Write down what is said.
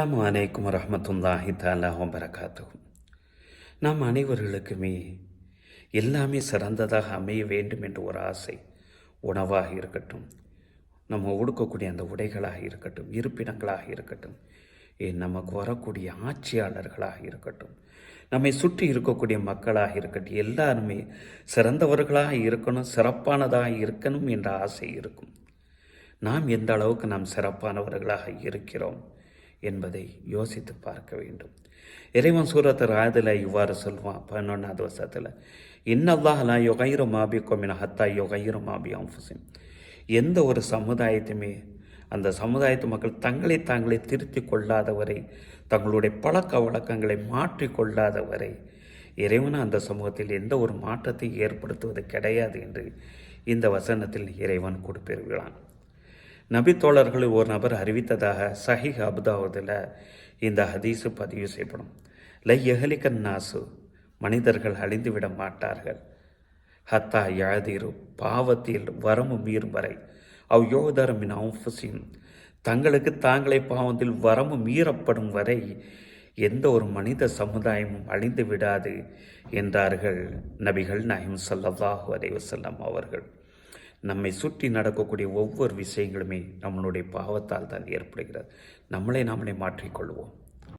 அஸ்ஸலாமு அலைக்கும் வரஹ்மத்துல்லாஹி தஆலா வபரகாத்துஹு. நாம் அனைவர்களுக்குமே எல்லாமே சிறந்ததாக அமைய வேண்டும் என்ற ஒரு ஆசை. உணவாக இருக்கட்டும், நம்ம உடுக்கக்கூடிய அந்த உடைகளாக இருக்கட்டும், இருப்பிடங்களாக இருக்கட்டும், நமக்கு வரக்கூடிய ஆட்சியாளர்களாக இருக்கட்டும், நம்மை சுற்றி இருக்கக்கூடிய மக்களாக இருக்கட்டும், எல்லாருமே சிறந்தவர்களாக இருக்கணும், சிறப்பானதாக இருக்கணும் என்ற ஆசை இருக்கும். நாம் எந்த அளவுக்கு நாம் சிறப்பானவர்களாக இருக்கிறோம் என்பதை யோசித்து பார்க்க வேண்டும். இறைவன் சூரத்து ராதில் இவ்வாறு சொல்வான் 11வது வசனத்தில், இன்னல்லாஹ் லா யுகையிரு மா பிக்கும் மின் ஹத்தா யுகையிரு மா பி அன்ஃபுஸிஹிம். எந்த ஒரு சமுதாயத்தையுமே அந்த சமுதாயத்து மக்கள் தங்களை தாங்களே திருத்தி கொள்ளாதவரை, தங்களுடைய பழக்க வழக்கங்களை மாற்றி கொள்ளாதவரை இறைவன் அந்த சமூகத்தில் எந்த ஒரு மாற்றத்தை ஏற்படுத்துவது கிடையாது என்று இந்த வசனத்தில் இறைவன் குறிப்பிடுகிறான். நபித்தோழர்களில் ஒரு நபர் அறிவித்ததாக சஹீஹ் அபுதாவுதில் இந்த ஹதீஸு பதிவு செய்யப்படும். லை எஹலிகன் நாசு, மனிதர்கள் அழிந்துவிட மாட்டார்கள், ஹத்தா யாதிரு, பாவத்தில் வரம்பு மீறும் வரை, அவ் யோதரமின் அவுஃபுசின், தங்களுக்கு தாங்களே பாவத்தில் வரம்பு மீறப்படும் வரை எந்த ஒரு மனித சமுதாயமும் அழிந்து விடாது என்றார்கள் நபிகள் நாயகம் ஸல்லல்லாஹு அலைஹி வஸல்லம் அவர்கள். நம்மை சுற்றி நடக்கக்கூடிய ஒவ்வொரு விஷயங்களுமே நம்மளுடைய பாவத்தால் தான் ஏற்படுகிறது. நம்மளை நாமளே மாற்றிக்கொள்வோம்.